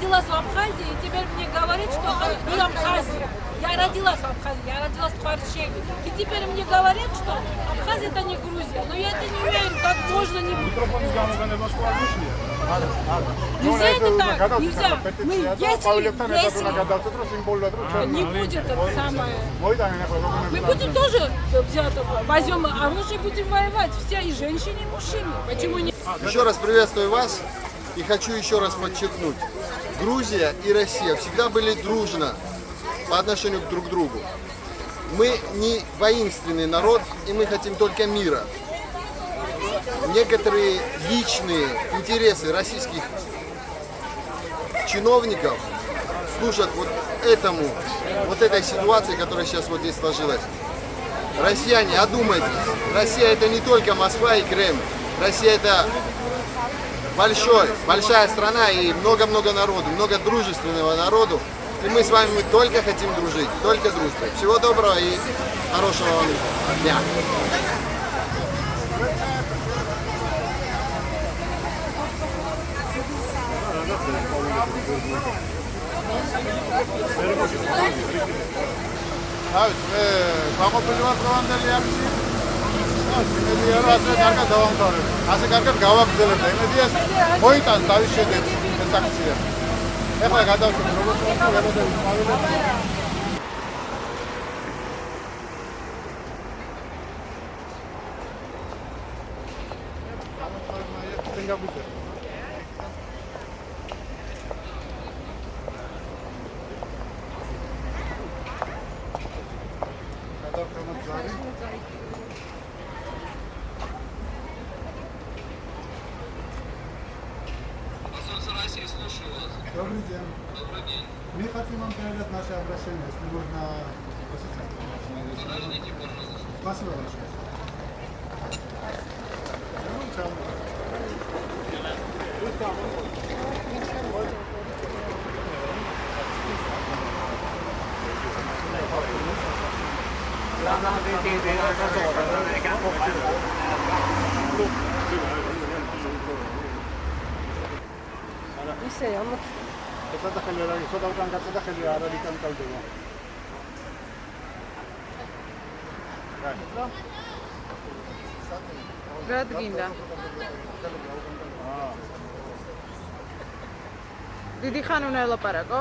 родилась в Абхазии, и теперь мне говорит, что вы Абхазия. Я родилась в Абхазии, я родилась в Хварчеве. И теперь мне говорят, что Абхазия это не Грузия. Но я это не уверен, как можно не быть. Нельзя это так, нельзя. Мы если не будет это самое. Мы будем тоже возьмем оружие, будем воевать. Все, и женщины, и мужчины. Почему не? Еще раз приветствую вас и хочу еще раз подчеркнуть. Грузия и Россия всегда были дружно по отношению друг к другу. Мы не воинственный народ, и мы хотим только мира. Некоторые личные интересы российских чиновников служат вот этой ситуации, которая сейчас вот здесь сложилась. Россияне, одумайтесь. Россия это не только Москва и Кремль. Россия это большая страна и много-много народу, много дружественного народу. И мы с вами только хотим дружить, только дружбой. Всего доброго и хорошего вам дня. ეხლა გადავწყვეტ როგორც ვებოდები მავილები Добрый день. Добрый день. Мы хотим вам передать наше обращение, если можно. Подождите, пожалуйста. Спасибо большое. Radginda. Დიდი ხან უნდა ელაპარაკო?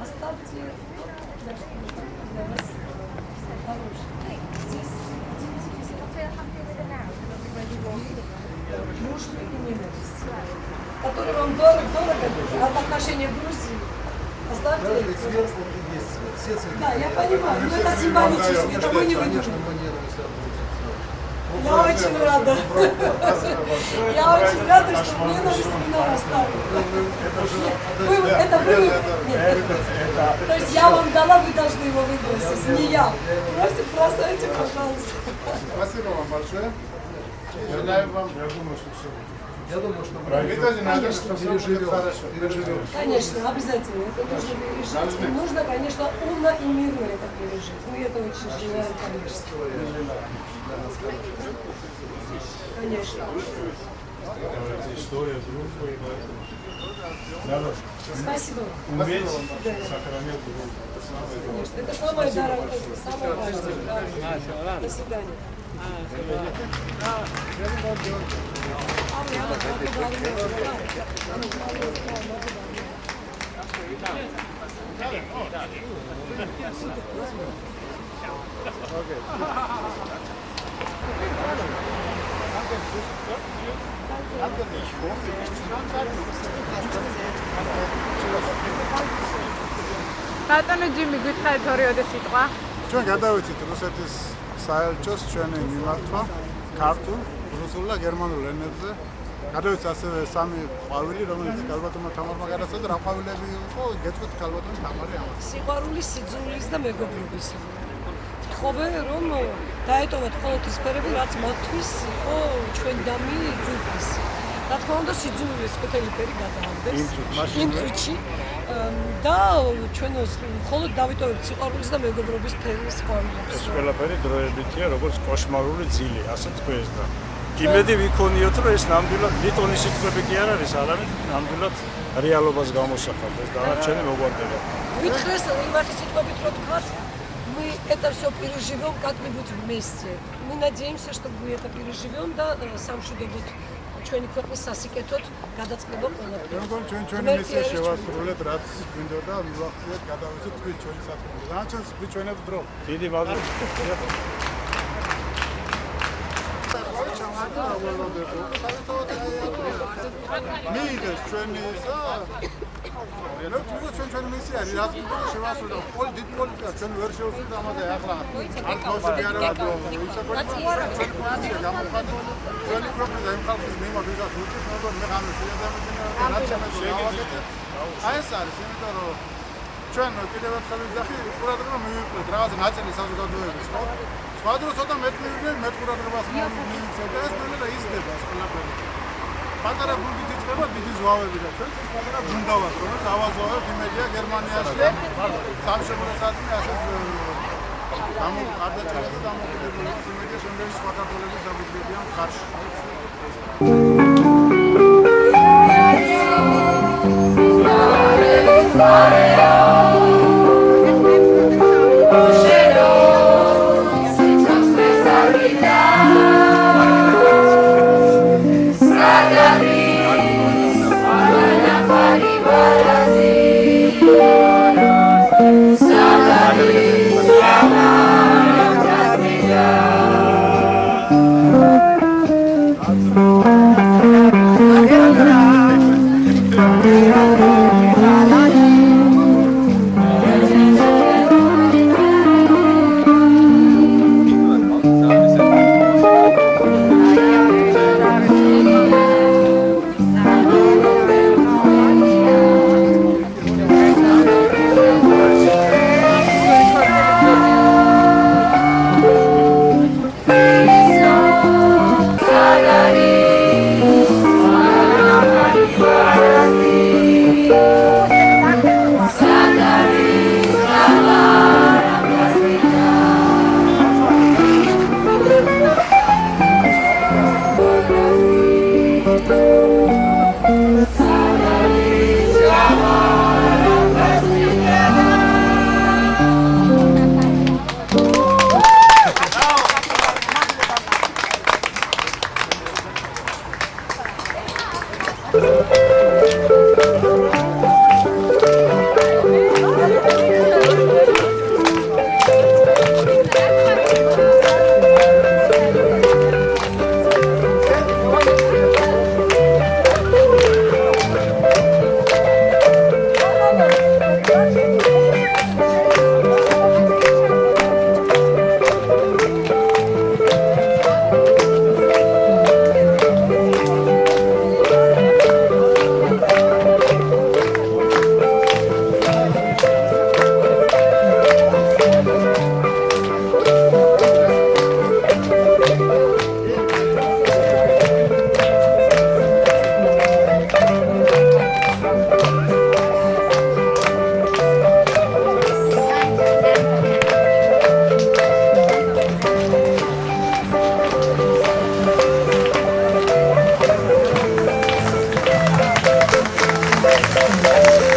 Оставьте для вас хороший. Муж и ненависть, который вам дорого от отношения к Грузии. Оставьте. Да, я понимаю, но это символически, это мы не выдумали. Я очень рада. Я очень рада, что ненависть меня оставила. Это было? Нет. То есть я вам дала, вы должны его выбросить, не я. Просто бросайте, пожалуйста. Спасибо вам большое. Желаю вам, я думаю, что переживем. Конечно, обязательно. Это нужно пережить. И нужно, конечно, умно и мирно это пережить. Мы это очень желаем, конечно. Конечно. История дружбы. Спасибо. Уметь сохранять дружбу. Конечно, это самое дорогое, самое важное. До свидания. А я ბატონო ჯიმი, გითხარით ორიოდე სიტყვა. ჩვენ გადავიცით რუსეთის საელჩოს ჩვენი მიმართვა ქართულ, რუსულ და გერმანულ ენებზე. გადავიცით ასევე სამი ყვავილი, რომელიც ქალბატონმა თამარმა გადაწყვეტა, რა ყვავილები იყო, გეტყვით ქალბატონ თამარი ამას. სიყვარულის, სიძულვილის და მეგობრობის. ვთხოვე, რომ დაეტოვათ მხოლოდ ის სფერები, რაც მათთვის იყო ჩვენი დამი ძვირფას. რა თქმა უნდა, სიძულვილის ყვითელი ფერი გადაავდეს იმ წუთში და ჩვენ მხოლოდ დავიტოვებთ სიყვარულის და მეგობრობის ფერის ყვავილებს. ეს ყველაფერი დროებითია, როგორც კოშმარული ძილი, ასე თქვეს და იმედი ვიქონიოთ, რომ ეს ნამდვილად ლიტონის სიტყვები კი არ არის, არამედ нამდვილად რეალობას გამოსახავს ეს დანარჩენი მოგვარდება. Вытряс имарти ситуацию тротуар. Мы это все переживем как-нибудь вместе. Мы надеемся, что мы это переживем, да, сам шудобот. ჩვენი ქვეყნის სასიკეთოდ გადაწყდება ყველაფერი. როგორ ჩვენი მისია შევასრულეთ, რაც გვინდოდა, მივახციეთ, გადავეცეთ თქვენ ჩვენი საქმე. დანარჩენს გვიჩვენებთ დრო. დიდი მადლობა. მიიღეს ჩვენი ისა რა თქმა უნდა ჩვენი მისია არის რაც გვინდოდა შევასრულოთ. პოლი დიდ პოლიტიკა ჩვენ ვერ შევსრულთ ამაზე ახლა. არ თავში არ არის ისე პოლიტიკა ჩვენ გამოხატული ჩვენი ქვეყნის და იმ ხალხის მიმართ ვიღაც უწევს როგორ მე ამ შეადამეძინა რაც შემეძლო. აი ეს არის იმიტომ რომ ჩვენ კიდევ ერთხელ ვიძახი ყურადღება მივიყვეთ რაღაც ნაწილი საზოგადოების ხო? სხვა დროს ცოტა მეტ მივიდნენ მეტ ყურადღებას მივიცეთ და ეს ნელა იზრდება ეს ყველაფერი. პატარა გუნდით იწყება დიდი ზვავები და ჩვენ ეს პატარა გუნდა ვართ რომ დავაზვავებთ იმედია გერმანიაში სამშობლო საათი ასე გამო გარდაჭერა და დამოკიდებული იმედია შემდეგი სხვა ქართველების დამოკიდებიან ხარში.